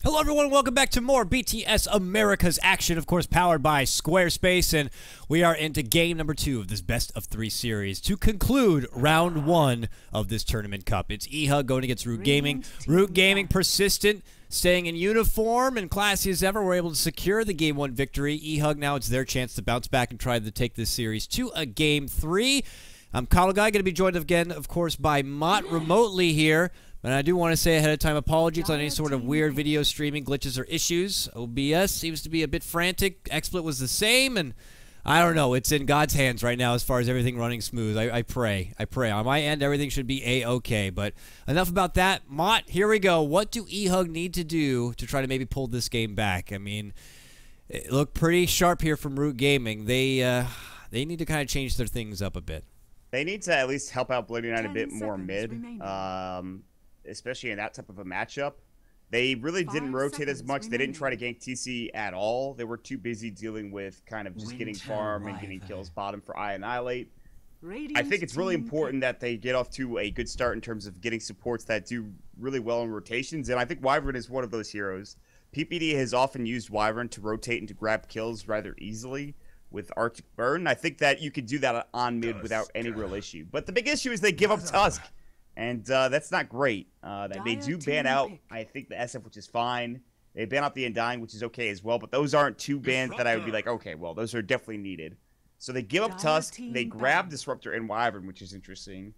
Hello everyone, welcome back to more BTS America's Action, of course powered by Squarespace, and we are into game number 2 of this best of 3 series to conclude round 1 of this tournament cup. It's EHUG going against Root Gaming. Root Gaming persistent, staying in uniform and classy as ever, were able to secure the game 1 victory. EHUG now it's their chance to bounce back and try to take this series to a game 3. I'm KotLGuy, going to be joined again, of course, by Maut remotely here. And I do want to say ahead of time apologies on any sort of weird video streaming glitches or issues. OBS seems to be a bit frantic. XSplit was the same, and I don't know. It's in God's hands right now as far as everything running smooth. I pray. On my end, everything should be A-okay. But enough about that. Maut, here we go. What do EHUG need to do to try to maybe pull this game back? I mean, it looked pretty sharp here from Root Gaming. They need to kind of change their things up a bit. They need to at least help out Bloody Knight a bit more mid. Especially in that type of a matchup. They really didn't rotate as much. They didn't try to gank TC at all. They were too busy dealing with kind of just getting farm and getting kills bottom for Annihilate. I think it's really important that they get off to a good start in terms of getting supports that do really well in rotations, and I think Wyvern is one of those heroes. PPD has often used Wyvern to rotate and to grab kills rather easily with Arctic Burn. I think that you could do that on mid without any real issue. But the big issue is they give up Tusk. And that's not great. They do ban out, I think, the SF, which is fine. They ban out the Undying, which is okay as well. But those aren't two bans that I would be like, okay, well, those are definitely needed. So they give up Tusk. They grab Disruptor and Wyvern, which is interesting.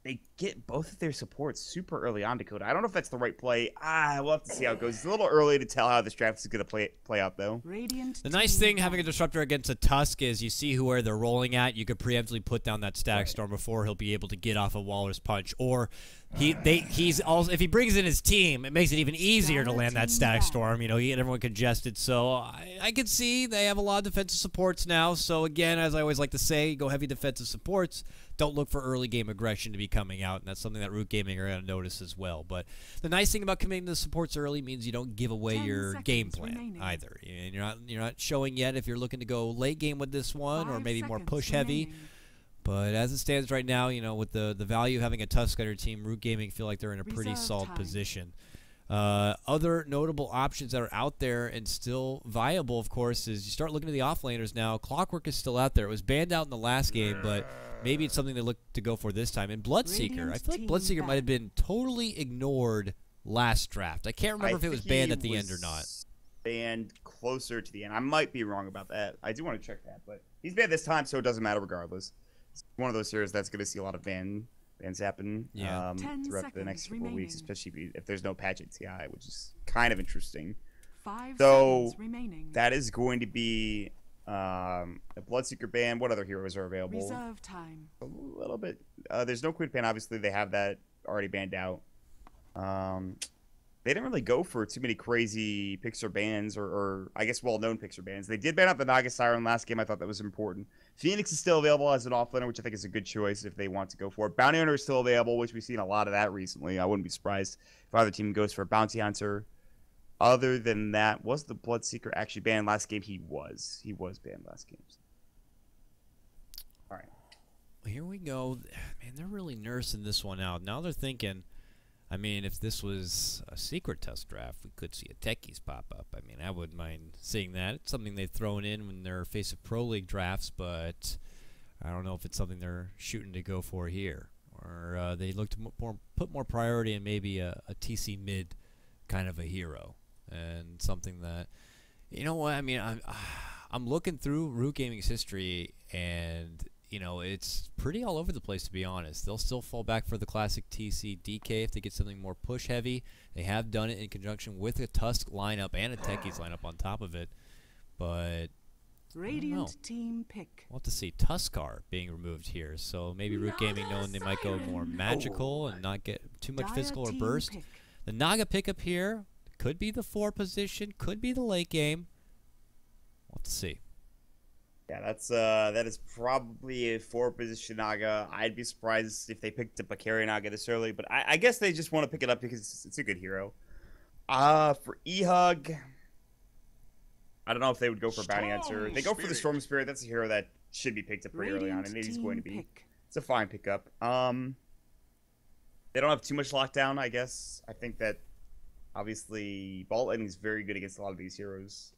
They get both of their supports super early on, Dakota. I don't know if that's the right play. We'll have to see how it goes. It's a little early to tell how this draft is going to play out, though. The nice thing having a Disruptor against a Tusk is you see where they're rolling at. You could preemptively put down that Static Storm before he'll be able to get off a Walrus Punch. Or he's also, if he brings in his team, it makes it even easier to land that Static Storm. You know, he get everyone congested. So I can see they have a lot of defensive supports now. So again, as I always like to say, go heavy defensive supports. Don't look for early game aggression to be coming out, and that's something that Root Gaming are going to notice as well. But the nice thing about committing to the supports early means you don't give away your game plan either. And you're not showing yet if you're looking to go late game with this one or maybe more push heavy. But as it stands right now, you know, with the value of having a Tusk on your team, Root Gaming feel like they're in a pretty solid position. Other notable options that are out there and still viable, of course, is you start looking at the offlaners now. Clockwork is still out there. It was banned out in the last game, but maybe it's something they look to go for this time. And Bloodseeker, I feel like Bloodseeker might have been totally ignored last draft. I can't remember if it was banned at the end or not. Banned closer to the end. I might be wrong about that. I do want to check that, but he's banned this time, so it doesn't matter regardless. It's one of those heroes that's going to see a lot of bans happen throughout the next couple of weeks, especially if there's no patch at TI, which is kind of interesting. So that is going to be a Bloodseeker ban. What other heroes are available? Reserve time. A little bit. There's no Quid ban. Obviously, they have that already banned out. They didn't really go for too many crazy Pixar bans or I guess well-known Pixar bans. They did ban out the Naga Siren last game. I thought that was important. Phoenix is still available as an offlaner, which I think is a good choice if they want to go for it. Bounty Hunter is still available, which we've seen a lot of that recently. I wouldn't be surprised if either team goes for a Bounty Hunter. Other than that, was the Bloodseeker actually banned last game? He was. He was banned last game. All right. Well, here we go. Man, they're really nursing this one out. Now they're thinking, I mean, if this was a secret test draft, we could see a Techies pop up. I mean, I wouldn't mind seeing that. It's something they've thrown in when they're facing Pro League drafts, but I don't know if it's something they're shooting to go for here. Or they look to put more priority in maybe a TC mid kind of a hero. And something that, you know what, I mean, I'm looking through Root Gaming's history, and you know, it's pretty all over the place, to be honest. They'll still fall back for the classic TC DK if they get something more push heavy. They have done it in conjunction with a Tusk lineup and a Techies lineup on top of it. But Radiant team pick. We'll have to see Tuskar being removed here. So maybe Root Gaming knowing they might go more magical and not get too much physical or burst. The Naga pickup here could be the 4 position, could be the late game. We'll have to see. Yeah, that is probably a 4-position Naga. I'd be surprised if they picked up a carry Naga this early, but I guess they just want to pick it up because it's a good hero. For EHUG, I don't know if they would go for Bounty Hunter. They go for the Storm Spirit. That's a hero that should be picked up pretty early on, and it is going to be. It's a fine pickup. They don't have too much lockdown, I guess. I think that Obviously, ball lightning is very good against a lot of these heroes.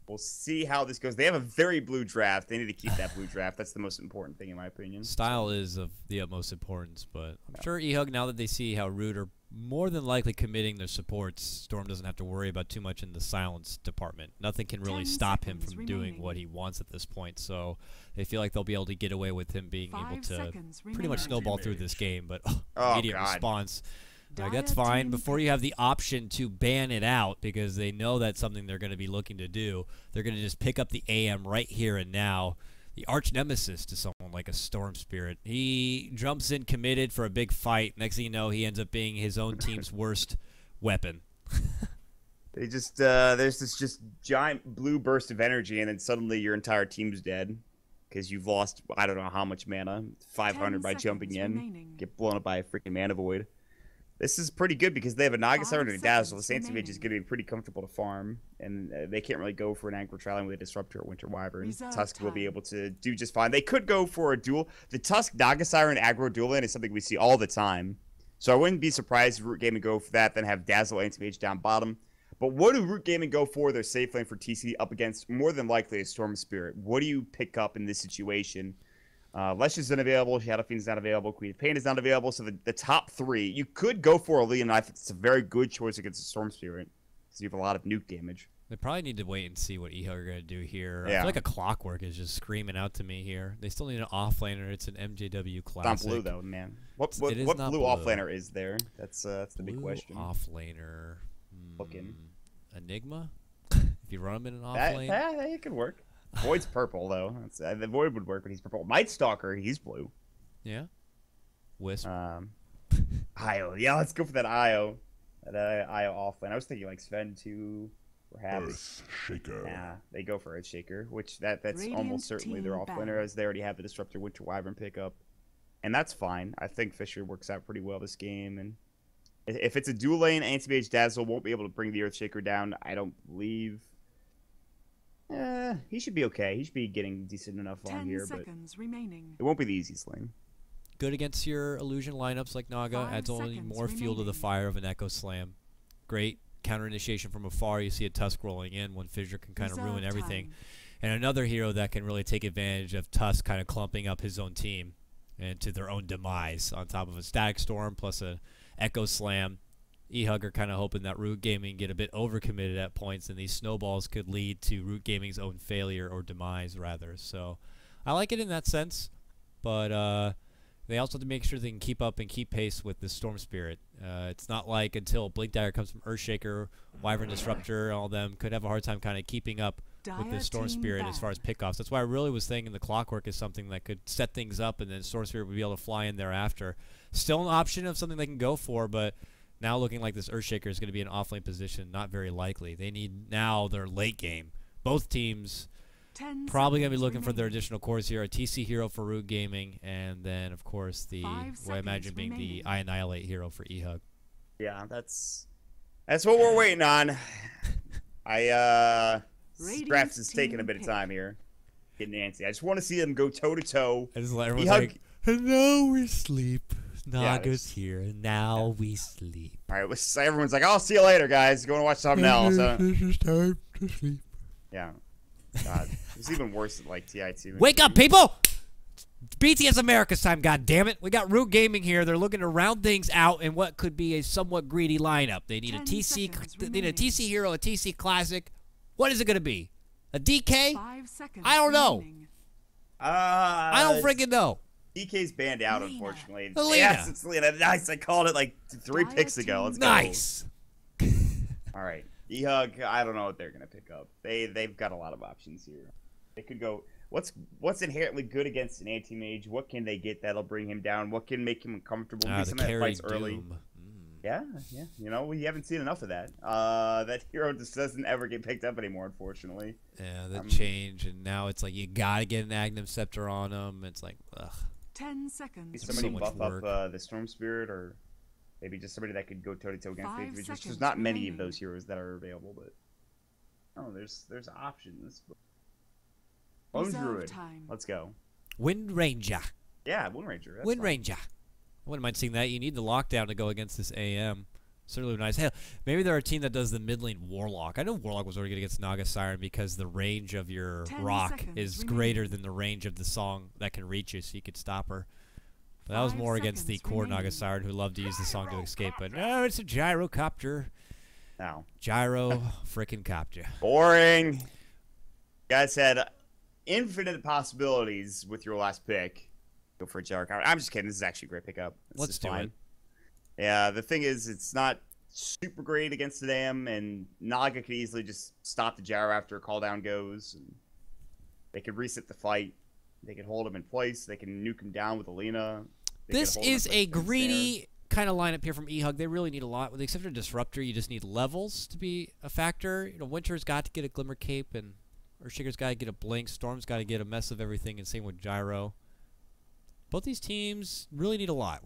We'll see how this goes. They have a very blue draft. They need to keep that blue draft. That's the most important thing, in my opinion. Style is of the utmost importance, but I'm sure EHUG, now that they see how Root are more than likely committing their supports, Storm doesn't have to worry about too much in the silence department. Nothing can really stop him from doing what he wants at this point, so they feel like they'll be able to get away with him being able to pretty much snowball through this game, but immediate response. Like, that's fine. Before you have the option to ban it out, because they know that's something they're going to be looking to do, they're going to just pick up the AM right here and now. The arch nemesis to someone like a Storm Spirit. He jumps in committed for a big fight. Next thing you know, he ends up being his own team's worst weapon. They just there's this just giant blue burst of energy, and then suddenly your entire team's dead because you've lost, I don't know how much mana, 500 by jumping in, get blown up by a freaking mana void. This is pretty good because they have a Nagasar and a Dazzle. The Saints Mage is going to be pretty comfortable to farm, and they can't really go for an Aggro Trialing with a Disruptor or Winter Wyvern. Tusk will be able to do just fine. They could go for a duel. The Tusk Nagasar and Aggro duel in is something we see all the time, so I wouldn't be surprised if Root Gaming go for that, then have Dazzle Anti-Mage down bottom. But what do Root Gaming go for their safe lane for TC up against more than likely a Storm Spirit? What do you pick up in this situation? Lesh is unavailable, Shadow Fiend is not available, Queen of Pain is not available, so the top three, you could go for a Leon. I think it's a very good choice against a Storm Spirit, because you have a lot of nuke damage. They probably need to wait and see what EHUG are going to do here. Yeah. I feel like a Clockwork is just screaming out to me here. They still need an offlaner. It's an MJW classic. It's not blue, though, man. What blue offlaner is there? That's the big question. Offlaner. Looking. Enigma? If you run him in an offlane? It could work. Void's purple, though. The Void would work, but he's purple. Night Stalker, he's blue. Yeah. Wisp. Io. Yeah, let's go for that Io. That Io offlane. I was thinking like Sven too, perhaps. Earthshaker. Yeah, they go for Earthshaker, which that's Radiant almost certainly their offlaner, as they already have the Disruptor Winter Wyvern pickup. And that's fine. I think Fisher works out pretty well this game. And if it's a dual lane, Anti-Mage Dazzle won't be able to bring the Earthshaker down, I don't believe. He should be okay. He should be getting decent enough on here, but it won't be the easiest lane. Good against your illusion lineups like Naga. Adds only more fuel to the fire of an Echo Slam. Great counter initiation from afar. You see a Tusk rolling in when Fissure can kind of ruin everything. And another hero that can really take advantage of Tusk kind of clumping up his own team and to their own demise on top of a Static Storm plus a Echo Slam. EHUG are kind of hoping that Root Gaming get a bit overcommitted at points, and these snowballs could lead to Root Gaming's own failure or demise, rather. So I like it in that sense, but they also have to make sure they can keep up and keep pace with the Storm Spirit. It's not like until Blink Dagger comes from Earthshaker, Wyvern Disruptor, all them could have a hard time kind of keeping up with the Storm Spirit as far as pickoffs. That's why I really was thinking the Clockwork is something that could set things up, and then Storm Spirit would be able to fly in thereafter. Still an option of something they can go for, but now looking like this Earthshaker is going to be an offlane position, not very likely. They need now their late game. Both teams probably going to be looking for their additional cores here. A TC hero for Root Gaming, and then, of course, what I imagine being the I Annihilate hero for EHUG. Yeah, that's what we're waiting on. Scraps is taking a bit of time here. Getting antsy. I just want to see them go toe-to-toe. I just let everyone like, and now we sleep. Naga's here, and now we sleep. All right, everyone's like, I'll see you later, guys. Go and watch something else. This is time to sleep. Yeah. God, it's even worse than like TI2. Wake up, people! It's BTS America's time, goddammit. We got Root Gaming here. They're looking to round things out in what could be a somewhat greedy lineup. They need a TC, hero, a TC classic. What is it going to be? A DK? I don't know. I don't freaking know. DK's banned out, unfortunately. Alina. Yes, it's Lena. Nice. I called it like 3 picks ago. Let's go. Nice. All right. EHUG, I don't know what they're going to pick up. They've got a lot of options here. They could go, what's inherently good against an anti-mage? What can they get that'll bring him down? What can make him uncomfortable? The that fights early. Doom. Yeah. You know, we haven't seen enough of that. That hero just doesn't ever get picked up anymore, unfortunately. Yeah, that changed, and now it's like you got to get an Agnum Scepter on him. It's like, ugh. 10 seconds. Somebody so buff work. up the Storm Spirit, or maybe just somebody that could go toe-to-toe against the Anti-Mage. There's not many of those heroes that are available, but there's options. Lone Druid. Let's go. Wind Ranger. Yeah, Wind Ranger. Wind Ranger. I wouldn't mind seeing that. You need the lockdown to go against this AM. Certainly nice. Hell, maybe they're a team that does the mid lane Warlock. I know Warlock was already good against Naga Siren because the range of your 10 rock seconds is remaining. greater than the range of the song that can reach you, so you could stop her. But that was 5 more against the seconds core remaining. Naga Siren who loved to use the song to escape. But no, it's a gyrocopter. No. Gyro frickin' copter. Boring. Guys had infinite possibilities with your last pick. Go for a gyrocopter. I'm just kidding. This is actually a great pickup. Let's do it. Yeah, the thing is, it's not super great against the dam, and Naga could easily just stop the gyro after a call down goes. And they could reset the fight. They could hold him in place. They can nuke him down with Alina. This is a greedy kind of lineup here from EHUG. They really need a lot. With the exception of Disruptor, you just need levels to be a factor. You know, Winter's got to get a Glimmer Cape, and Earthshaker's got to get a Blink. Storm's got to get a mess of everything, and same with Gyro. Both these teams really need a lot.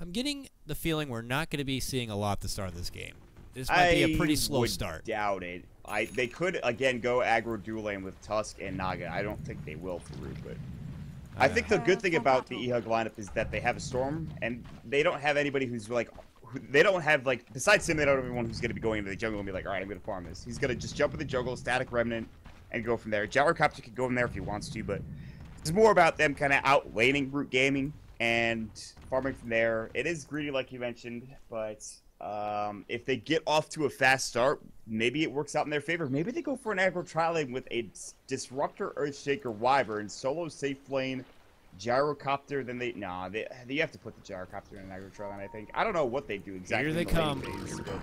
I'm getting the feeling we're not going to be seeing a lot at the start of this game. This might be a pretty slow start. Doubt it. They could again go aggro dual lane with Tusk and Naga. I don't think they will for Root, but I think the good thing about the EHUG lineup is that they have a Storm, and they don't have anybody who's like, they don't have like, besides Sim, they don't have anyone who's going to be going into the jungle and be like, all right, I'm going to farm this. He's going to just jump in the jungle, static Remnant, and go from there. Gyrocopter could go in there if he wants to, but it's more about them kind of outlaning Root Gaming and farming from there. It is greedy, like you mentioned, but if they get off to a fast start, maybe it works out in their favor. Maybe they go for an aggro trialing with a Disruptor, Earthshaker, Wyvern, solo safe lane, Gyrocopter. Then you have to put the Gyrocopter in an aggro trialing, I think. I don't know what they do exactly. Here they come.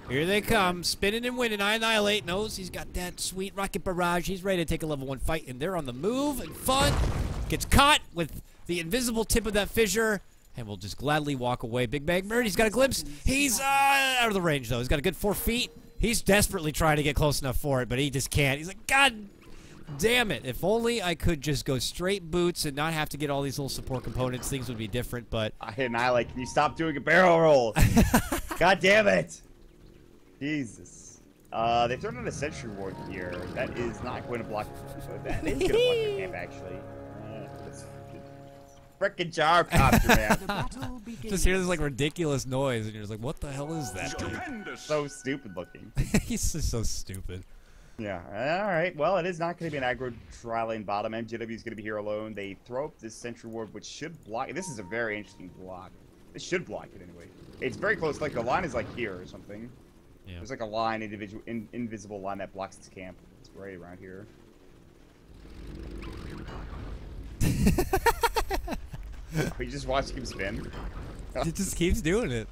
Here they come. Spinning and winning. Annihilate knows he's got that sweet rocket barrage. He's ready to take a level 1 fight, and they're on the move and fun. Gets caught with the invisible tip of that fissure, and will just gladly walk away. Big Bang Bird, he's got a glimpse. He's out of the range, though. He's got a good 4 feet. He's desperately trying to get close enough for it, but he just can't. He's like, God damn it. If only I could just go straight boots and not have to get all these little support components, things would be different, but... I hit Annihilate. Can you stop doing a barrel roll? God damn it. Jesus. They've thrown in a Sentry Ward here. That is not going to block... That is going to block the camp, actually. Frickin' Gyrocopter, man. The battle begins. Just hear this like ridiculous noise, and you're just like, what the hell is that, dude? So stupid looking. He's just so stupid. Yeah, alright. Well, it is not going to be an aggro tri-lane bottom. MJW is going to be here alone. They throw up this Sentry Ward, which should block. This is a very interesting block. This should block it anyway. It's very close. Like, the line is like here or something. Yeah. There's like a line, invisible line that blocks its camp. It's right around here. We just watched him spin. It just keeps doing it.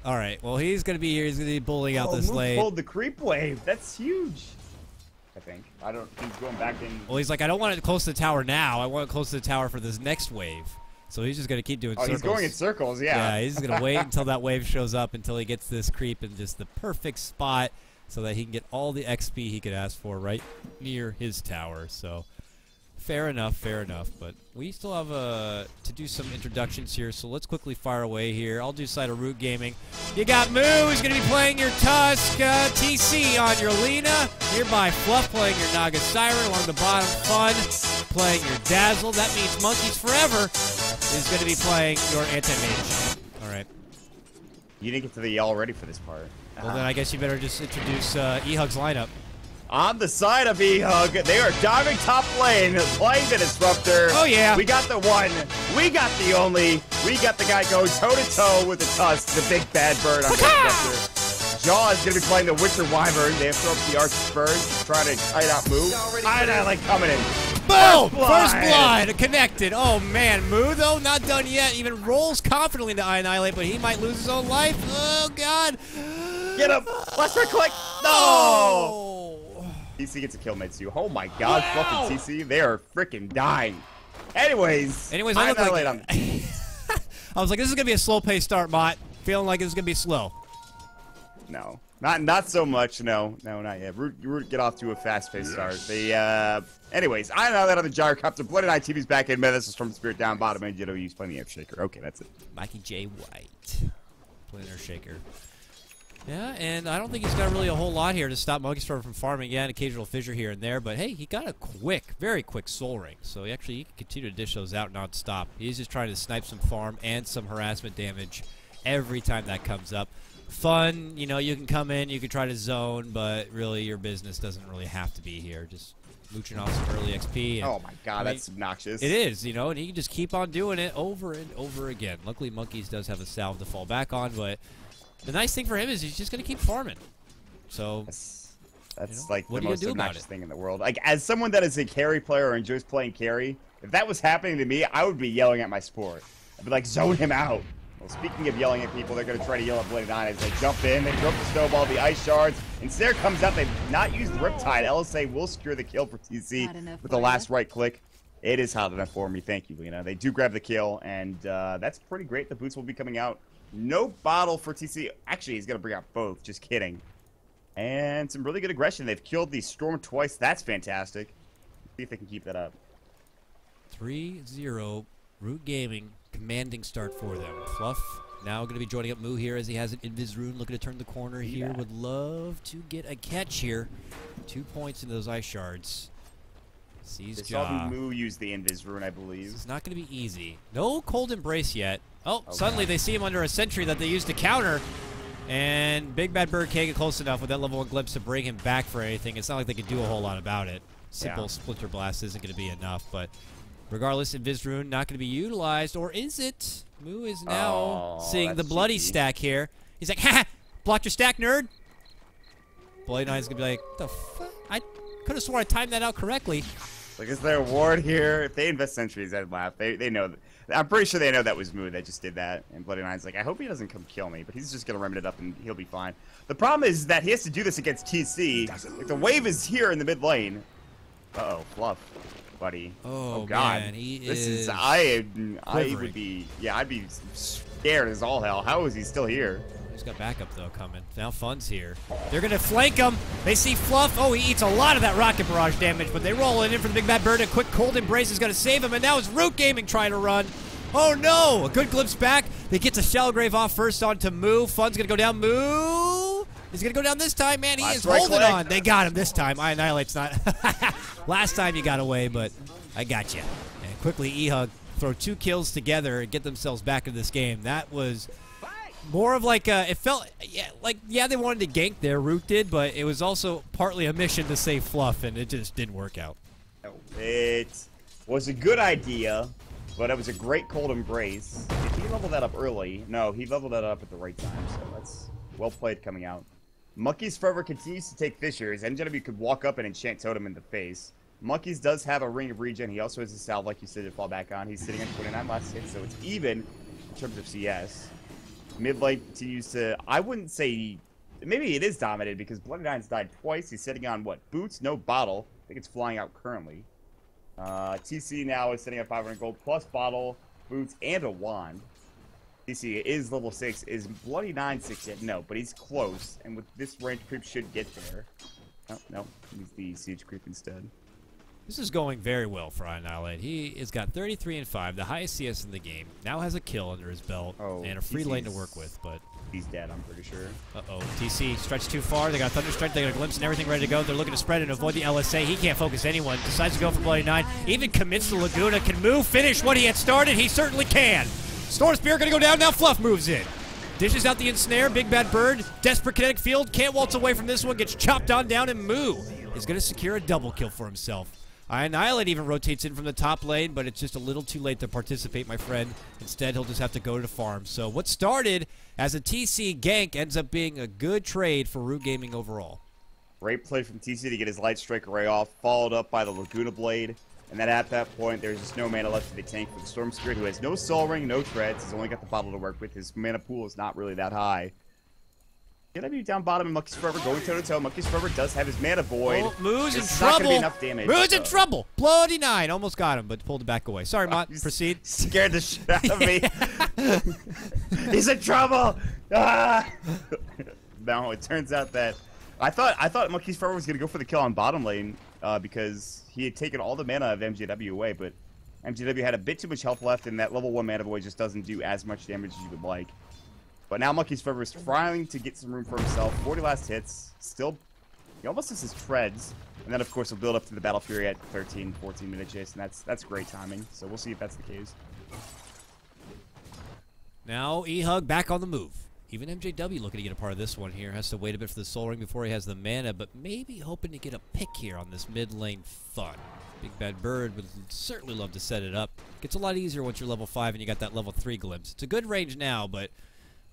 All right. Well, he's going to be here. He's going to be bullying out this lane. Pulled the creep wave. That's huge. I think. I don't. He's going back in. Well, he's like, I don't want it close to the tower now. I want it close to the tower for this next wave. So he's just going to keep doing circles. He's going in circles. Yeah. Yeah. He's going to wait until that wave shows up until he gets this creep in just the perfect spot so that he can get all the XP he could ask for right near his tower. So. Fair enough, but we still have to do some introductions here, so let's quickly fire away here. I'll do side of Root Gaming. You got Moo, who's going to be playing your Tusk, TC on your Lina. Nearby Fluff playing your Naga Siren. Along the bottom, Fun playing your Dazzle. That means Monkeys Forever is going to be playing your Anti-Mage. All right. You didn't get to the all ready for this part. Well, then I guess you better just introduce EHUG's lineup. On the side of EHUG, they are diving top lane, playing the Disruptor. Oh, yeah. We got the one. We got the only. We got the guy going toe-to-toe with the Tusk, the big bad bird on the Disruptor. Jaw is going to be playing the Witcher Wyvern. They have thrown up the Arch Spurs to try to hide out Moo. Annihilate coming in. Boom! First blood connected. Oh, man. Moo, though, not done yet. Even rolls confidently to Annihilate, but he might lose his own life. Oh, God. Get him. Let's click. No! TC gets a kill, Mitsu. Oh my God, Fluff and TC, they are freaking dying. Anyways, I look like I was like, this is gonna be a slow-paced start, Maut. Feeling like it's gonna be slow. No, not so much. No, not yet. Root get off to a fast-paced start. They, anyways, I know that on the Gyrocopter. Blooded Eye TV's back in. This is Storm Spirit down bottom. And Jitto playing the Earthshaker. Okay, that's it. Mikey J. White playing Earthshaker. Yeah, and I don't think he's got really a whole lot here to stop Monkey Storm from farming. Yeah, an occasional fissure here and there, but hey, he got a very quick soul ring, so he can continue to dish those out non-stop. He's just trying to snipe some farm and some harassment damage every time that comes up. fun. You know, you can come in, you can try to zone, but really your business doesn't really have to be here. Just mooching off some early XP. And, oh my god, that's obnoxious. It is, you know, and he can just keep on doing it over and over again. Luckily, Monkeys does have a salve to fall back on, but the nice thing for him is he's just going to keep farming. So that's like the most obnoxious thing in the world. Like, as someone that is a carry player or enjoys playing carry, if that was happening to me, I would be yelling at my sport. I'd be like, zone him out. Well, speaking of yelling at people, they're going to try to yell at Blade 9 as they jump in. They throw up the snowball, the ice shards. And Snare comes out. They've not used Riptide. LSA will secure the kill for TC with the last right click. It is hot enough for me. Thank you, Lena. They do grab the kill, and that's pretty great. The boots will be coming out. No bottle for TC. Actually, he's going to bring out both. Just kidding. And some really good aggression. They've killed the Storm twice. That's fantastic. See if they can keep that up. 3-0. Root Gaming. Commanding start for them. Fluff now going to be joining up Moo here as he has an Invis Rune looking to turn the corner here. Would love to get a catch here. 2 points into those ice shards. Sees saw Moo use the Invis Rune, I believe. It's not going to be easy. No Cold Embrace yet. Oh, suddenly they see him under a sentry that they used to counter. And Big Bad Bird can't get close enough with that level 1 glimpse to bring him back for anything. It's not like they can do a whole lot about it. Simple Splinter Blast isn't going to be enough, but regardless, Invis Rune not going to be utilized, or is it? Moo is now seeing the bloody stack here. He's like, ha! Blocked your stack, nerd! Bloody Nine's going to be like, the fuck? I could have sworn I timed that out correctly. Like, is there a ward here? If they invest sentries, I'd laugh. They know that. I'm pretty sure they know that was Moo that just did that. And Bloody Nine's like, I hope he doesn't come kill me, but he's just going to remedy it up and he'll be fine. The problem is that he has to do this against TC. If the wave is here in the mid lane. Uh-oh, Fluff. Buddy. Oh God. Man, this is I would be I'd be scared as all hell. How is he still here? He's got backup though coming. Now Fun's here. They're gonna flank him. They see Fluff. Oh, he eats a lot of that rocket barrage damage, but they roll it in for the Big Bad Bird. A quick Cold Embrace is gonna save him, and now it's Root Gaming trying to run. Oh no! A good glimpse back. They get the Shallow Grave off first onto Moo. Fun's gonna go down. Moo! He's gonna go down this time, man. He is holding on. They got him this time. I Annihilate's not. Last time you got away, but I got you. And quickly, EHUG throw 2 kills together and get themselves back in this game. That was more of like it felt they wanted to gank there, Root did, but it was also partly a mission to save Fluff, and it just didn't work out. It was a good idea, but it was a great Cold Embrace. Did he level that up early? No, he leveled that up at the right time, so that's well played coming out. Monkeys Forever continues to take Fissures. NJW could walk up and enchant Totem in the face. Monkeys does have a Ring of Regen. He also has a salve, like you said, to fall back on. He's sitting at 29 last hit, so it's even in terms of CS. Mid lane continues to, I wouldn't say, maybe it is dominated because Bloody Nine's died twice. He's sitting on, what, boots, no bottle. I think it's flying out currently. TC now is sitting at 500 gold plus bottle, boots, and a wand. TC is level 6. Is Bloody 9 6 yet? No, but he's close. And with this range creep should get there. Oh, no. He's the siege creep instead. This is going very well for Annihilate. He has got 33 and 5, the highest CS in the game. Now has a kill under his belt and a free lane to work with, but he's dead, I'm pretty sure. Uh-oh. TC stretched too far. They got Thunderstrike. They got a glimpse and everything ready to go. They're looking to spread and avoid the LSA. He can't focus anyone. Decides to go for Bloody 9. Even commits to Laguna. Can Moo finish what he had started? He certainly can. Storm Spear going to go down. Now Fluff moves in. Dishes out the ensnare. Big Bad Bird. Desperate kinetic field. Can't waltz away from this one. Gets chopped on down, and Moo is going to secure a double kill for himself. Annihilate even rotates in from the top lane, but it's just a little too late to participate, my friend. Instead, he'll just have to go to the farm. So what started as a TC gank ends up being a good trade for Root Gaming overall. Great play from TC to get his Light Strike array off, followed up by the Laguna Blade. And then at that point, there's just no mana left for the tank for the Storm Spirit, who has no Soul Ring, no treads. He's only got the bottle to work with. His mana pool is not really that high. Gonna be down bottom, and Monkeys Forever going toe-to-toe. Monkeys Forever does have his mana void. Oh, Moo's in It's trouble. not gonna be enough damage. Moo's in trouble. Bloody 9. Almost got him, but pulled it back away. Sorry, Maut. Proceed. Scared the shit out of me. He's in trouble. Ah! No, it turns out that I thought Monkeys Forever was gonna go for the kill on bottom lane because he had taken all the mana of MJW away, but MJW had a bit too much health left, and that level 1 mana void just doesn't do as much damage as you would like. But now Monkeys Forever is trying to get some room for himself. 40 last hits. Still, he almost has his treads. And then, of course, he'll build up to the Battle Fury at 13, 14-minute chase. And that's great timing. So we'll see if that's the case. Now EHUG back on the move. Even MJW looking to get a part of this one here. Has to wait a bit for the Soul Ring before he has the mana, but maybe hoping to get a pick here on this mid lane fun. Big Bad Bird would certainly love to set it up. Gets a lot easier once you're level 5 and you got that level 3 glimpse. It's a good range now, but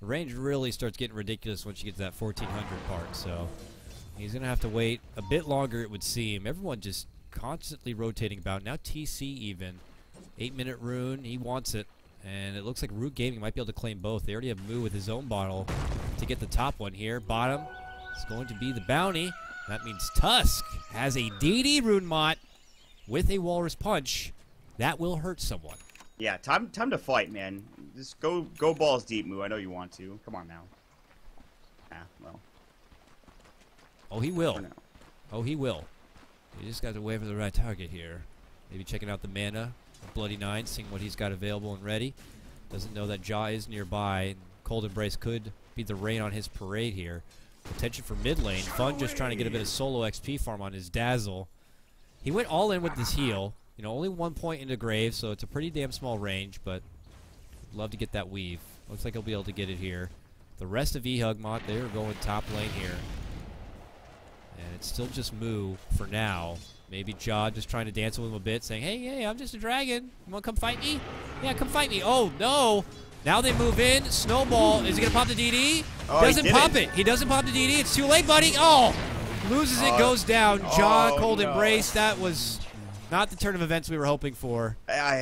the range really starts getting ridiculous once you get to that 1400 part, so he's going to have to wait a bit longer, it would seem. Everyone just constantly rotating about. Now TC even. 8-minute rune, he wants it. And it looks like Root Gaming might be able to claim both. They already have Moo with his own bottle to get the top one here. Bottom is going to be the bounty. That means Tusk has a DD rune Maut with a Walrus Punch. That will hurt someone. Yeah, time to fight, man. Just go balls deep, Moo. I know you want to. Come on now. Ah, well. Oh, he will. Oh, he will. You just got to wait for the right target here. Maybe checking out the mana. Bloody Nine, seeing what he's got available and ready. Doesn't know that Jaw is nearby. And Cold Embrace could be the rain on his parade here. Attention for mid lane. Fun just trying to get a bit of solo XP farm on his Dazzle. He went all in with this heal. You know, only 1 point into Grave, so it's a pretty damn small range, but love to get that weave. Looks like he'll be able to get it here. The rest of EHUG Maut, they are going top lane here. And it's still just Moo for now. Maybe Jaw just trying to dance with him a bit, saying, hey, I'm just a dragon. You want to come fight me? Yeah, come fight me. Oh, no. Now they move in. Snowball. Is he going to pop the DD? Oh, doesn't pop it. He doesn't pop the DD. It's too late, buddy. Oh, loses it, goes down. Jaw, Cold Embrace. That was not the turn of events we were hoping for.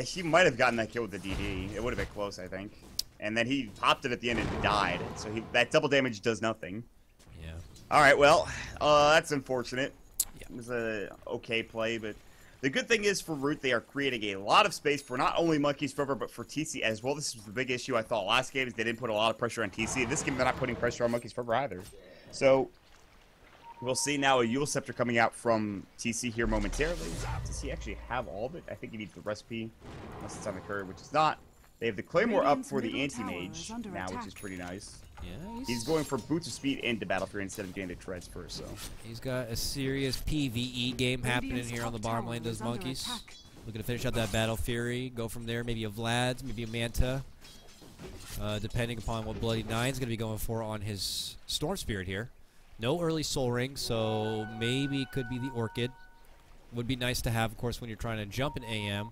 He might have gotten that kill with the DD. It would have been close, I think. And then he popped it at the end and died. So that double damage does nothing. Yeah. All right, well, that's unfortunate. It was a okay play, but the good thing is for Root, they are creating a lot of space for not only Monkeys Forever, but for TC as well. This was the big issue I thought last game is they didn't put a lot of pressure on TC. In this game, they're not putting pressure on Monkeys Forever either. So we'll see now a Eul Scepter coming out from TC here momentarily. Does he actually have all of it? I think he needs the recipe, unless it's on the courier, which is not. They have the Claymore up for the Anti-Mage now, which is pretty nice. Yeah, he's going for Boots of Speed into Battle Fury instead of getting the Treads first, so. He's got a serious PvE game happening here on the bottom lane, those Monkeys. Looking to finish out that Battle Fury, go from there, maybe a Vlad's, maybe a Manta. Depending upon what Bloody Nine's going to be going for on his Storm Spirit here. No early Soul Ring, so maybe it could be the Orchid. Would be nice to have, of course, when you're trying to jump an AM.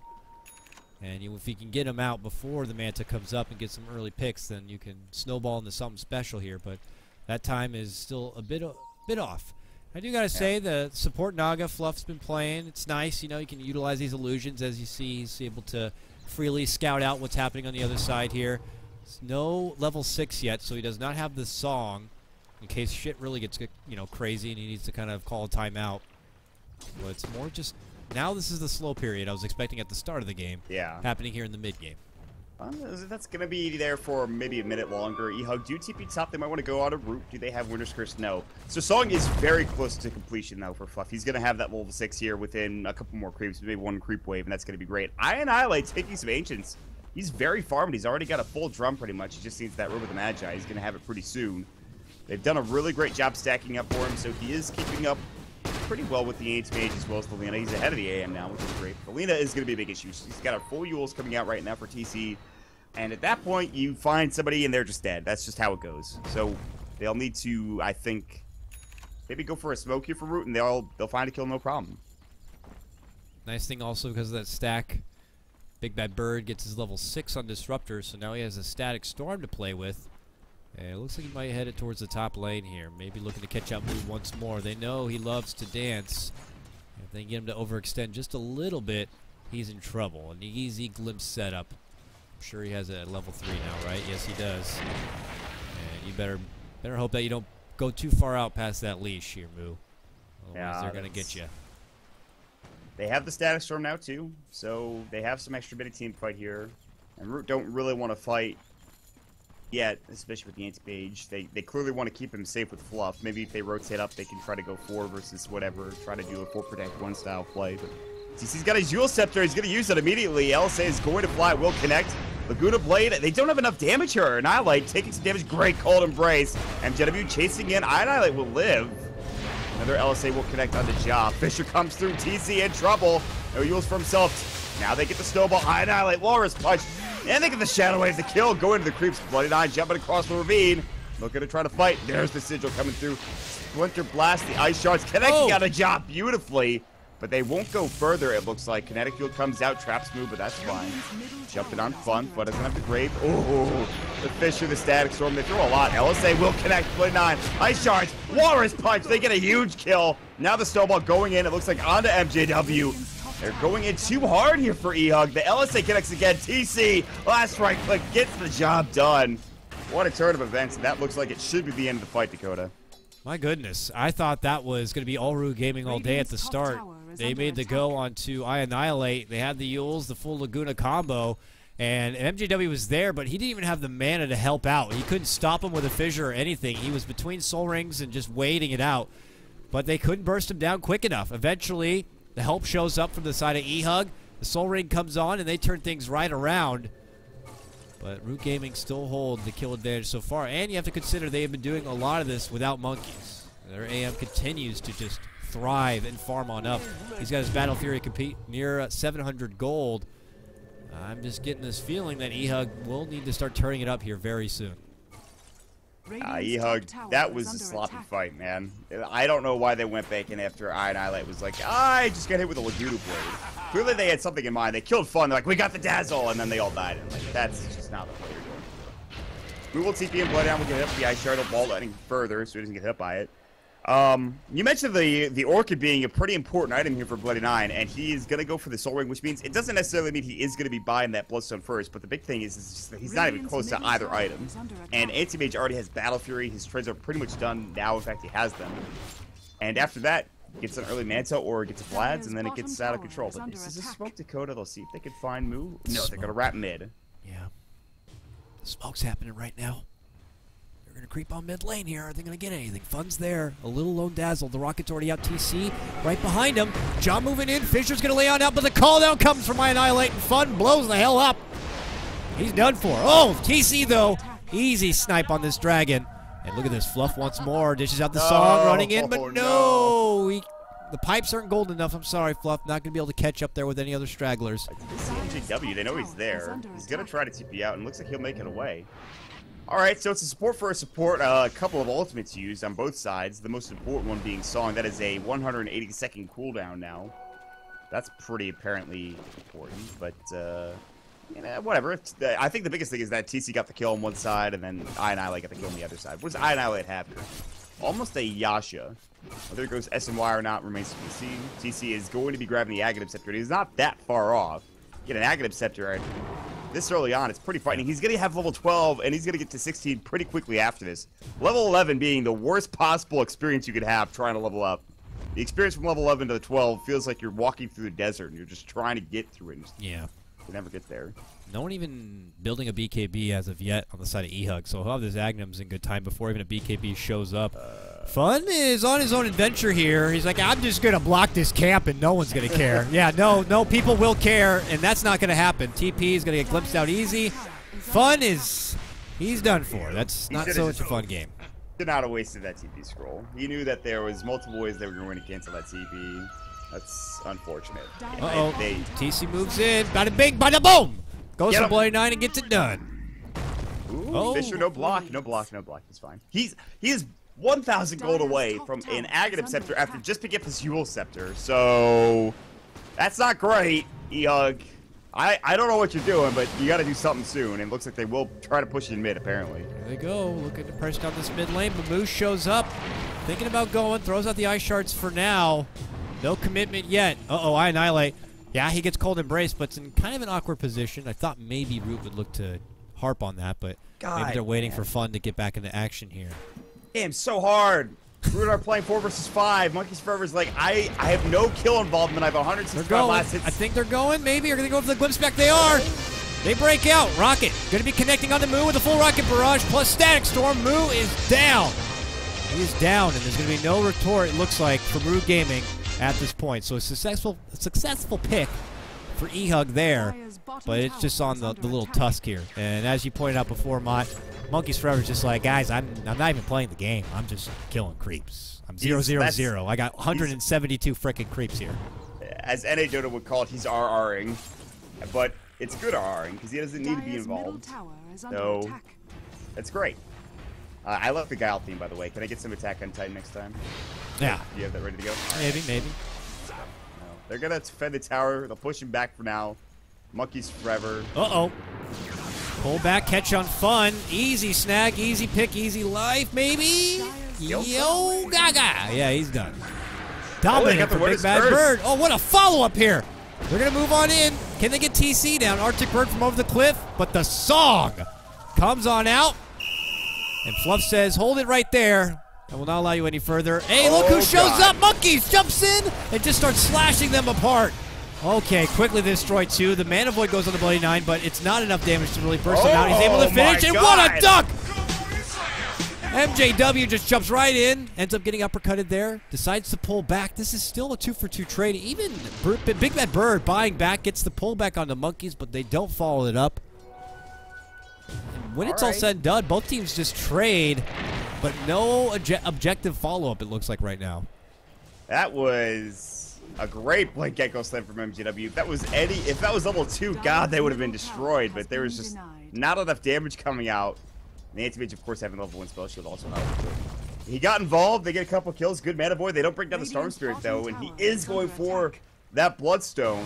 And if you can get him out before the Manta comes up and get some early picks, then you can snowball into something special here. But that time is still a bit off. I do gotta say the support Naga Fluff's been playing. It's nice, you know. You can utilize these illusions as you see. He's able to freely scout out what's happening on the other side here. It's no level 6 yet, so he does not have the song in case shit really gets crazy and he needs to kind of call a timeout. But it's more just. Now this is the slow period I was expecting at the start of the game. Yeah. Happening here in the mid game. That's going to be there for maybe a minute longer. EHUG do TP top. They might want to go out of Root. Do they have Winter's Curse? No. So Song is very close to completion, though, for Fluff. He's going to have that level 6 here within a couple more creeps, maybe one creep wave, and that's going to be great. Annihilate taking some Ancients. He's very farmed. He's already got a full drum pretty much. He just needs that Room of the Magi. He's going to have it pretty soon. They've done a really great job stacking up for him, so he is keeping up pretty well with the Anti-Mage as well as the Lina. He's ahead of the AM now, which is great. The Lina is going to be a big issue. He's got a full Euls coming out right now for TC. And at that point, you find somebody and they're just dead. That's just how it goes. So they'll need to, I think, maybe go for a smoke here for Root, and they'll find a kill no problem. Nice thing also because of that stack. Big Bad Bird gets his level 6 on Disruptor, so now he has a static Storm to play with. And it looks like he might head it towards the top lane here. Maybe looking to catch up Move once more. They know he loves to dance. If they get him to overextend just a little bit, he's in trouble. An easy glimpse setup. I'm sure he has it at level 3 now, right? Yes, he does. And you better hope that you don't go too far out past that leash here, Moo. Otherwise, they're going to get you. They have the Static Storm now, too. So they have some extra bit of team fight here. And Root don't really want to fight yet, especially with the Anti-Mage. They clearly want to keep him safe with Fluff. Maybe if they rotate up, they can try to go 4 versus whatever. Try to do a 4 protect 1 style play. But TC's got his Eul Scepter. He's going to use it immediately. LSA is going to fly. Will connect. Laguna Blade. They don't have enough damage here. Annihilate taking some damage. Great Cold Embrace. MJW chasing in. Annihilate will live. Another LSA will connect on the job. Fisher comes through. TC in trouble. No Euls for himself. Now they get the snowball. Annihilate. Walrus Punch. And they get the Shadow Wave to kill. Go into the creeps. Bloody Nine jumping across the ravine. Looking to try to fight. There's the sigil coming through. Splinter Blast, the Ice Shards connecting on a job beautifully. But they won't go further, it looks like. Kinetic Field comes out, traps move, but that's fine. Jumping on Fun, but doesn't have the grave. Oh, the Fisher, the Static Storm, they throw a lot. LSA will connect, Blade 9. Ice Shards, Walrus Punch, they get a huge kill. Now the Snowball going in, it looks like onto MJW. They're going in too hard here for EHUG. The LSA connects again, TC, last right click, gets the job done. What a turn of events, and that looks like it should be the end of the fight, Dakota. My goodness, I thought that was going to be all Ru Gaming all day at the start. They made the go onto I Annihilate. They had the Yules, the full Laguna combo, and MJW was there, but he didn't even have the mana to help out. He couldn't stop him with a fissure or anything. He was between soul rings and just waiting it out, but they couldn't burst him down quick enough. Eventually, the help shows up from the side of EHUG. The soul ring comes on, and they turn things right around. But Root Gaming still hold the kill advantage so far, and you have to consider they have been doing a lot of this without monkeys. Their AM continues to just thrive and farm on up. He's got his Battle Fury compete near 700 gold. I'm just getting this feeling that EHUG will need to start turning it up here very soon. EHUG, that was a sloppy fight, man. I don't know why they went back in after I Annihilate was like, I just got hit with a Laguna Blade. Clearly they had something in mind. They killed Fun. They're like, we got the Dazzle, and then they all died. And like, that's just not the play you're going for. We will TP and Blood Down. We'll get hit with the Ice Shard. Will ball any further, so he doesn't get hit by it. You mentioned the Orchid being a pretty important item here for Bloody 9, and he is going to go for the Soul Ring, which means it doesn't necessarily mean he is going to be buying that Bloodstone first, but the big thing is just that he's not even close to either item. And Anti-Mage already has Battle Fury. His trades are pretty much done now. In fact, he has them. And after that, gets an early Manta or gets a Vlad's, and then it gets out of control. But this is a Smoke Dakota. They'll see if they can find Moo. No, they're going to wrap mid. Yeah. The smoke's happening right now. They're going to creep on mid lane here. Are they going to get anything? Fun's there. A little lone Dazzle. The Rocket's already out. TC right behind him. John moving in. Fisher's going to lay on out, but the call down comes from my Annihilate, and Fun blows the hell up. He's done for. Oh, TC, though. Easy snipe on this dragon. And look at this. Fluff once more. Dishes out the song, running in, but no. The pipes aren't golden enough. I'm sorry, Fluff. Not going to be able to catch up there with any other stragglers. MJW, they know he's there. He's going to try to TP out, and looks like he'll make it away. All right, so it's a support for a support. A couple of ultimates used on both sides. The most important one being Song. That is a 180-second cooldown now. That's pretty apparently important, but you know, whatever. I think the biggest thing is that TC got the kill on one side, and then I Annihilate got the kill on the other side. What does I Annihilate have here? Almost a Yasha. Whether it goes SNY or not remains to be seen. TC is going to be grabbing the Aghanim Scepter. He's not that far off. Get an Aghanim Scepter right this early on. It's pretty frightening. He's going to have level 12, and he's going to get to 16 pretty quickly after this. Level 11 being the worst possible experience you could have trying to level up. The experience from level 11 to 12 feels like you're walking through the desert, and you're just trying to get through it. Yeah. You never get there. No one even building a BKB as of yet on the side of EHUG, so he'll have his Agnums in good time before even a BKB shows up. Fun is on his own adventure here. He's like, I'm just going to block this camp and no one's going to care. Yeah, no, people will care, and that's not going to happen. TP is going to get glimpsed out easy. Fun is, he's done for. That's not so much a fun game. Should not have wasted that TP scroll. He knew that there was multiple ways they were going to cancel that TP. That's unfortunate. Uh-oh. TC moves in. Bada bing, bada boom! Goes for Bloody 9 and gets it done. Ooh, Fisher, no block. No block. He's fine. He is 1,000 gold away from an Aghanim Scepter after just picking up his Yule Scepter. So, that's not great, EHUG. I don't know what you're doing, but you got to do something soon. And it looks like they will try to push it in mid, apparently. There they go. Looking to press down this mid lane, but Moose shows up. Thinking about going. Throws out the Ice Shards for now. No commitment yet. Uh-oh, I Annihilate. Yeah, he gets Cold Embrace, but it's in kind of an awkward position. I thought maybe Root would look to harp on that, but maybe they're waiting for Fun to get back into action here. Damn, so hard. Root are playing 4 versus 5. Monkeys Forever is like, I have no kill involvement. I have 165 last hits. I think they're going, maybe. Are they going to go for the Glimpse Back? They are. They break out. Rocket going to be connecting on the Moo with a full Rocket Barrage plus Static Storm. Moo is down. He is down, and there's going to be no retort, it looks like, from Root Gaming at this point. So a successful pick for EHUG there, but it's just on the little tusk here. And as you pointed out before, Maut, Monkeys Forever is just like, guys, I'm not even playing the game. I'm just killing creeps. I'm 0-0-0. I got 172 frickin' creeps here. As NA Dota would call it, he's RRing, but it's good RRing because he doesn't need to be involved. So that's great. I love the Guile theme, by the way. Can I get some Attack on Titan next time? Yeah. Do you have that ready to go? Maybe. No. They're going to defend the tower. They'll push him back for now. Monkeys forever. Uh-oh. Pull back, catch on fun. Easy snag, easy pick, easy life, maybe? Yo Gaga. Yeah, he's done. Dominant for Big Bad Bird. Oh, what a follow-up here. They're going to move on in. Can they get TC down? Arctic Bird from over the cliff. But the song comes on out. And Fluff says, hold it right there. I will not allow you any further. Hey, look who shows up. Monkeys jumps in and just starts slashing them apart. Okay, quickly destroy two. The Mana Void goes on the Bloody 9, but it's not enough damage to really burst him out. He's able to finish, and what a duck! MJW just jumps right in, ends up getting uppercutted there, decides to pull back. This is still a 2-for-2 trade. Even Big Bad Bird buying back, gets the pullback on the Monkeys, but they don't follow it up. And when it's all said and done, both teams just trade, but no objective follow-up, it looks like right now. That was a great Blink Echo Slam from MJW. If that was if that was level 2, God, they would have been destroyed. But there was just not enough damage comage out. And the Anti-Mage, of course, having level 1 spell shield also helped. He got involved. They get a couple kills. Good Mana Void. They don't bring down the Storm Spirit, though. And he is going for that Bloodstone.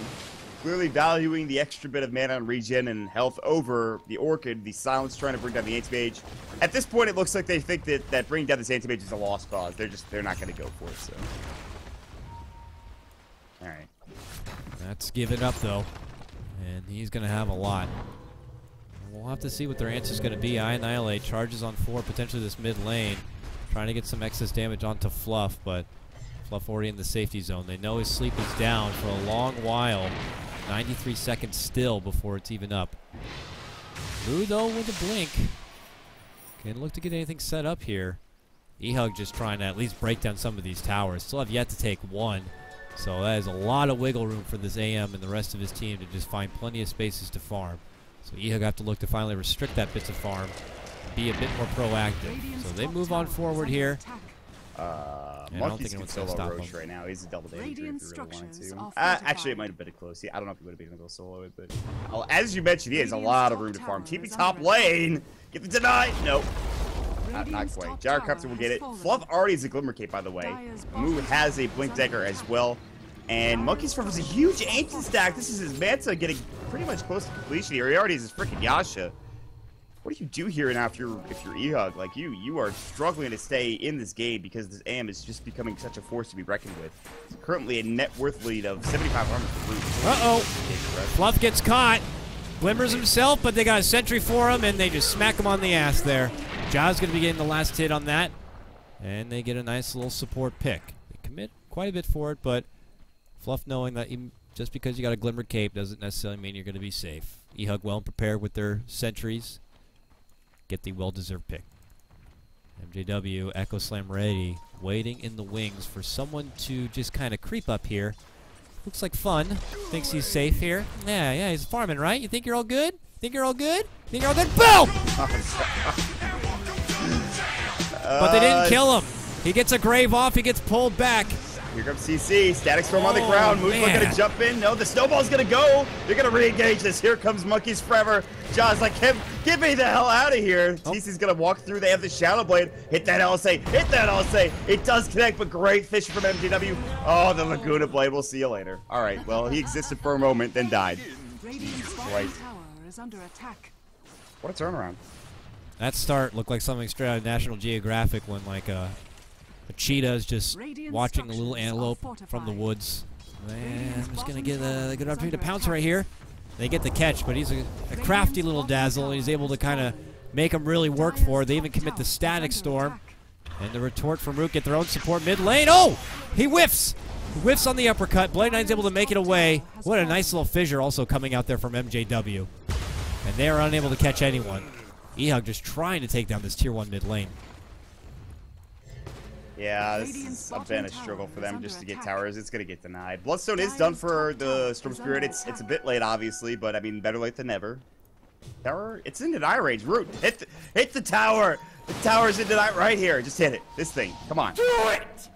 Clearly valuing the extra bit of mana and regen and health over the Orchid. The Silence trying to bring down the Anti-Mage. At this point, it looks like they think that bringing down this Anti-Mage is a lost cause. They're not going to go for it, so. All right. That's given up, though. And he's going to have a lot. We'll have to see what their answer is going to be. I Annihilate charges on 4, potentially this mid lane. Trying to get some excess damage onto Fluff, but Fluff already in the safety zone. They know his sleep is down for a long while. 93 seconds still before it's even up. Blue, though, with a blink. Can't look to get anything set up here. EHUG just trying to at least break down some of these towers. Still have yet to take one. So that is a lot of wiggle room for this AM and the rest of his team to just find plenty of spaces to farm. So EHUG have to look to finally restrict that bits of farm, be a bit more proactive. So they move on forward here. Monkeys can solo Roche right now. He's a double damage if he really wanted to. Actually, it might have been a close. I don't know if he would have been able to solo it, but as you mentioned, he has a lot of room to farm. TP top lane. Get the deny. Nope. Not quite. Gyrocopter will get it. Fluff already has a Glimmer Cape, by the way. Moo has a Blink Dagger as well. And Monkey's Farm is a huge Ancient stack. This is his Manta getting pretty much close to completion here. He already has his freaking Yasha. What do you do here now if you're EHUG? Like you are struggling to stay in this game because this AM is just becoming such a force to be reckoned with. It's currently a net worth lead of 7,500 for Root. Uh-oh. Fluff gets caught. Glimmers himself, but they got a sentry for him, and they just smack him on the ass there. Ja's going to be getting the last hit on that, and they get a nice little support pick. They commit quite a bit for it, but Fluff knowing that just because you got a Glimmer Cape doesn't necessarily mean you're going to be safe. EHUG well prepared with their sentries. Get the well-deserved pick. MJW, Echo Slam ready, waiting in the wings for someone to just kind of creep up here. Looks like Fun. Thinks he's safe here. Yeah, he's farming, right? You think you're all good? Think you're all good? Think you're all good? Boom! But they didn't kill him. He gets a grave off. He gets pulled back. Here comes CC. Static Storm on the ground. Moon's going to jump in. No, the snowball's going to go. They're going to re-engage this. Here comes Monkeys Forever. Jaws like, get me the hell out of here. CC's going to walk through. They have the Shadow Blade. Hit that LSA. Hit that LSA. It does connect, but great fish from MJW. Oh, the Laguna Blade. We'll see you later. All right, well, he existed for a moment, then died. Right. What a turnaround. That start looked like something straight out of National Geographic when, like, a cheetah is just watching a little antelope from the woods. Man, I'm just going to get a good opportunity to pounce right here. They get the catch, but he's a crafty little Dazzle, and he's able to kind of make him really work for it. They even commit the Static Storm. And the retort from Root get their own support mid lane. Oh! He whiffs! He whiffs on the uppercut. Blade Nine's able to make it away. What a nice little fissure also coming out there from MJW. And they are unable to catch anyone. EHUG just trying to take down this tier 1 mid lane. Yeah, this has been a struggle for them just to get towers. It's going to get denied. Bloodstone is done for the Storm Spirit. It's a bit late, obviously, but, I mean, better late than never. Tower, it's in deny range. Root, hit the tower. The tower's in deny right here. Just hit it. This thing. Come on. Do it!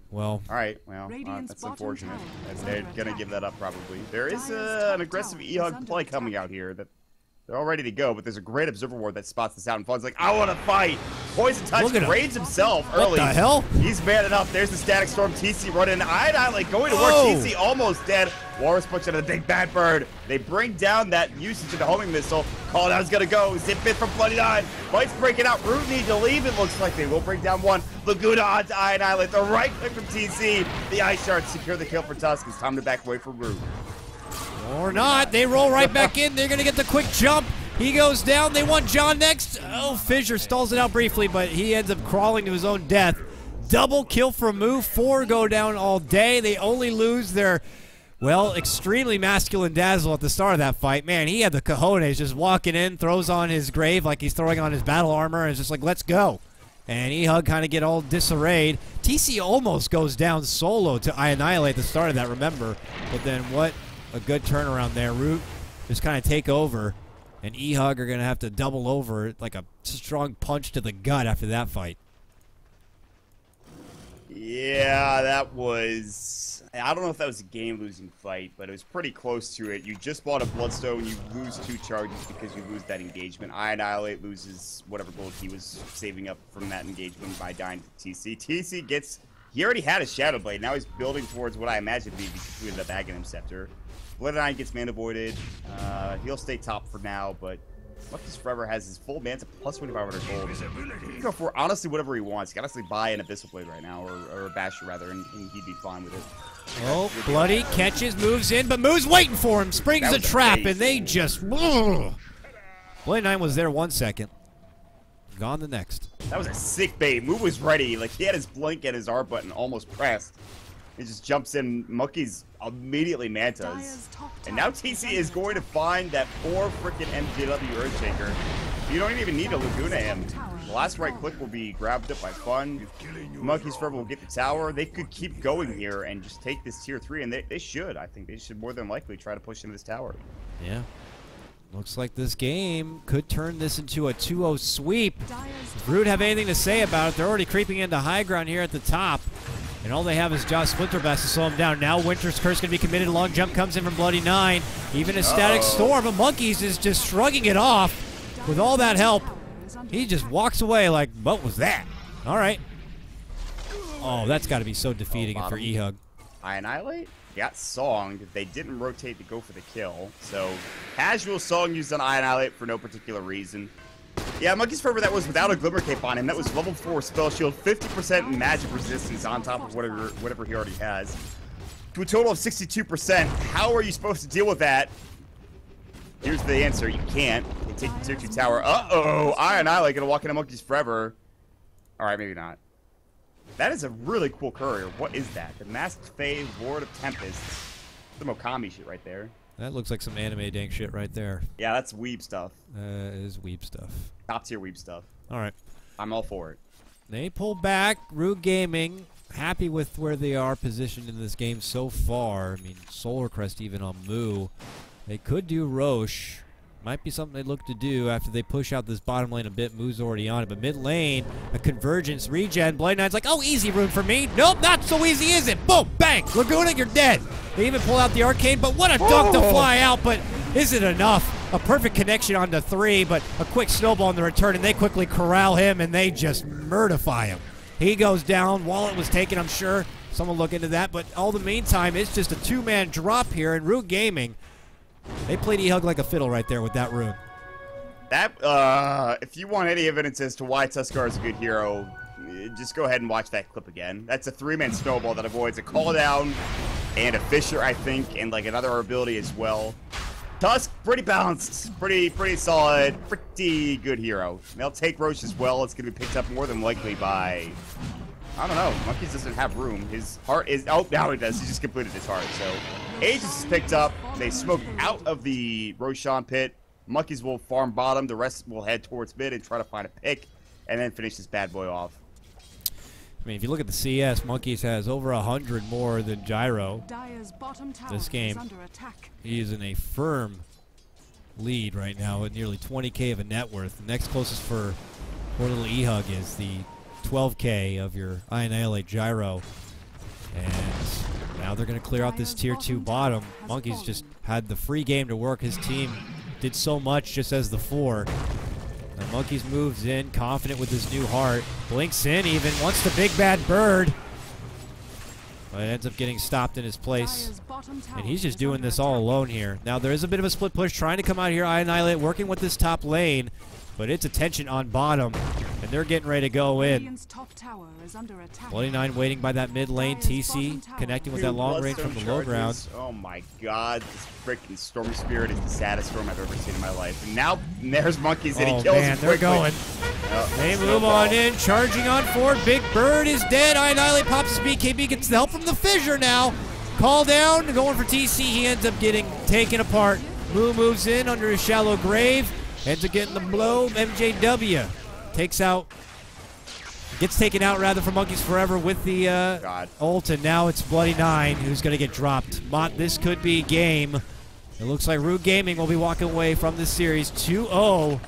Well. All right, well, that's unfortunate. They're going to give that up, probably. There is an aggressive EHUG play coming out here that They're all ready to go, but there's a great observer ward that spots this out and Fun's like, I want to fight. Poison Touch grades himself early. What the hell? He's manning up. There's the Static Storm. TC running. Like going to work. TC almost dead. Walrus punch out of the big bad bird. They bring down that usage of the homing missile. Call down's gonna go. Zip it from Bloody Nine. Fight's breaking out. Root need to leave. It looks like they will bring down one. Laguna onto Iron Islet. The right click from TC. The Ice Shards secure the kill for Tusk. It's time to back away from Root. Or not. They roll right back in. They're gonna get the quick jump. He goes down. They want John next. Oh, Fissure stalls it out briefly, but he ends up crawling to his own death. Double kill from Moo. 4 go down all day. They only lose their, well, extremely masculine Dazzle at the start of that fight. Man, he had the cojones just walking in, throws on his grave like he's throwing on his battle armor, and is just like, let's go. And EHUG kind of get all disarrayed. TC almost goes down solo to Annihilate at the start of that, remember. But then what a good turnaround there. Root just kind of take over. And EHUG are going to have to double over like a strong punch to the gut after that fight. Yeah, that was... I don't know if that was a game-losing fight, but it was pretty close to it. You just bought a Bloodstone, you lose 2 charges because you lose that engagement. Annihilate loses whatever gold he was saving up from that engagement by dying to TC. TC gets... He already had a Shadow Blade. Now he's building towards what I imagine to be between the Aghanim Scepter. Blood Nine gets mana voided. He'll stay top for now, but Lucky's Forever has his full mana plus 2,500 gold. He can go for honestly whatever he wants. He can honestly buy an Abyssal Blade right now, or a Basher rather, and he'd be fine with it. Oh, Bloody catches, moves in, but Moo's waiting for him. Springs a trap, and they just... Bloody Nine was there 1 second. Gone the next. That was a sick bait. Moo was ready. Like, he had his blink and his R button almost pressed. He just jumps in. Monkey's immediately mantas. And now TC is going to find that poor freaking MJW Earthshaker. You don't even need a Laguna him. The last right click will be grabbed up by Fun. Monkey's Forever will get the tower. They could keep going here and just take this tier 3, and they should. I think they should more than likely try to push into this tower. Yeah. Looks like this game could turn this into a 2-0 sweep. Does Root have anything to say about it? They're already creeping into high ground here at the top. And all they have is Josh Splinterbest to slow him down. Now Winter's Curse going to be committed. Long jump comes in from Bloody Nine. Even a Static Storm, but Monkeys is just shrugging it off. With all that help, he just walks away like, what was that? All right. Oh, that's got to be so defeating for EHUG. Annihilate? Got songed. They didn't rotate to go for the kill. So, casual song used on Annihilate for no particular reason. Yeah, Monkey's Forever, that was without a Glimmer Cape on him. That was level 4 spell shield, 50% magic resistance on top of whatever he already has. To a total of 62%. How are you supposed to deal with that? Here's the answer. You can't. They take the tier 2 tower. Uh-oh! Annihilate gonna walk into Monkey's Forever. Alright, maybe not. That is a really cool courier. What is that? The Masked Fae, Lord of Tempests. Some Okami shit right there. That looks like some anime dank shit right there. Yeah, that's weeb stuff. It is weeb stuff. Top tier weeb stuff. All right. I'm all for it. They pull back. Root Gaming, happy with where they are positioned in this game so far. I mean, Solar Crest even on Moo. They could do Roche. Might be something they look to do after they push out this bottom lane a bit. Moo's already on it, but mid lane, a convergence regen. Bloody Nine's like, oh, easy rune for me. Nope, not so easy, is it? Boom, bang, Laguna, you're dead. They even pull out the arcane, but what a dunk to fly out, but is it enough? A perfect connection onto 3, but a quick snowball in the return, and they quickly corral him, and they just murderify him. He goes down. Wallet was taken, I'm sure. Someone look into that, but all the meantime, it's just a 2-man drop here, and Root Gaming, they played EHUG like a fiddle right there with that rune. That, if you want any evidence as to why Tuskar is a good hero, just go ahead and watch that clip again. That's a 3-man snowball that avoids a call down and a Fissure, I think, and like another ability as well. Tusk, pretty balanced, pretty solid, pretty good hero. They'll take Roche as well. It's going to be picked up more than likely by, I don't know. Monkeys doesn't have room. His heart is, oh, now he does. He just completed his heart, so. Aegis is picked up. They smoke out of the Roshan pit. Monkeys will farm bottom. The rest will head towards mid and try to find a pick and then finish this bad boy off. I mean, if you look at the CS, Monkeys has over 100 more than Gyro this game. He is in a firm lead right now with nearly 20K of a net worth. The next closest for poor little EHUG is the 12K of your Annihilate Gyro. And now they're going to clear out this tier 2 bottom. Monkeys just had the free game to work. His team did so much just as the 4. Now Monkeys moves in, confident with his new heart. Blinks in even, wants the big bad bird. But it ends up getting stopped in his place. And he's just doing this all alone here. Now there is a bit of a split push, trying to come out here. Annihilate, working with this top lane. But it's attention on bottom. And they're getting ready to go in. Bloody Nine waiting by that mid lane. TC connecting with that long range from the low ground. Oh my god, this freaking Storm Spirit is the saddest storm I've ever seen in my life. And now there's Monkeys and he kills him they're going. They move on in, charging on forward. Big Bird is dead. Annihilate pops his BKB, gets the help from the Fissure now. Call down, going for TC. He ends up getting taken apart. Moo moves in under a shallow grave. Ends up getting the blow. MJW gets taken out rather from Monkeys Forever with the ult, and now it's Bloody Nine who's going to get dropped. Maut, this could be game. It looks like Root Gaming will be walking away from this series 2-0.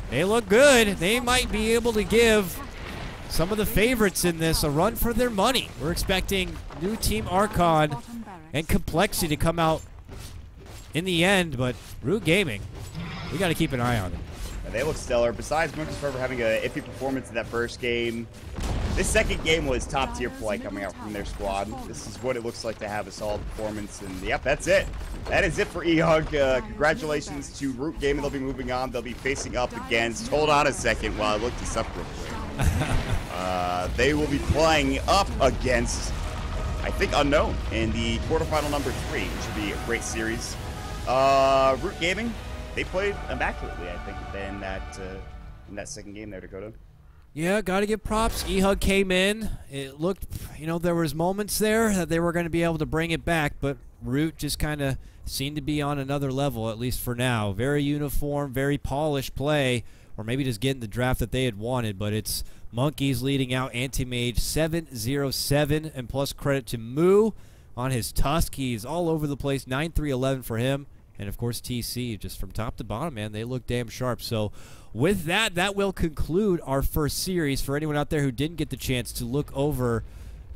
They look good. They might be able to give some of the favorites in this a run for their money. We're expecting new Team Archon and Complexity to come out in the end, but Root Gaming, we got to keep an eye on them. They look stellar. Besides Monkeys Forever having an iffy performance in that first game, this second game was top-tier play coming out from their squad. This is what it looks like to have a solid performance, and yep, that's it. That is it for EHUG. Congratulations to Root Gaming. They'll be moving on. They'll be facing up against, hold on a second while I look this up real quick. They will be playing up against, I think, Unknown in the quarterfinal number 3, which should be a great series. Root Gaming, they played immaculately, I think, in that second game there, Dakota. Yeah, got to give props. EHUG came in. It looked, there was moments there that they were going to be able to bring it back, but Root just kind of seemed to be on another level, at least for now. Very uniform, very polished play, or maybe just getting the draft that they had wanted, but it's Monkeys leading out Anti-Mage 7-0-7, and plus credit to Moo on his Tusk. He's all over the place, 9-3-11 for him. And, of course, TC, just from top to bottom, man, they look damn sharp. So, with that, that will conclude our first series. For anyone out there who didn't get the chance to look over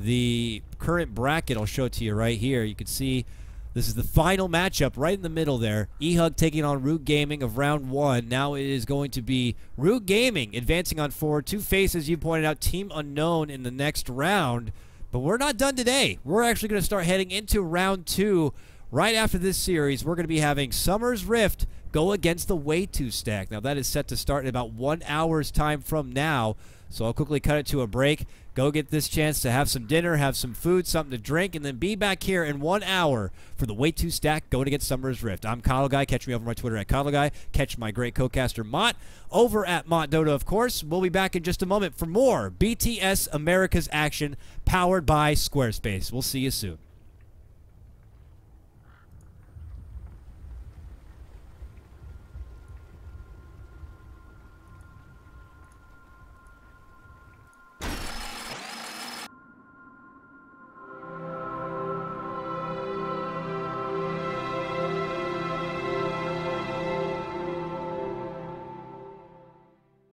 the current bracket, I'll show it to you right here. You can see this is the final matchup right in the middle there. EHUG taking on Root Gaming of round 1. Now it is going to be Root Gaming advancing on forward to face, as you pointed out, Team Unknown in the next round. But we're not done today. We're actually going to start heading into round 2. Right after this series, we're going to be having Summer's Rift go against the Way 2 stack. Now, that is set to start in about 1 hour's time from now. So I'll quickly cut it to a break, go get this chance to have some dinner, have some food, something to drink, and then be back here in 1 hour for the Way 2 stack going against Summer's Rift. I'm KotLGuy. Catch me over my Twitter at KotLGuy. Catch my great co-caster Maut over at MautDota, of course. We'll be back in just a moment for more BTS America's Action powered by Squarespace. We'll see you soon.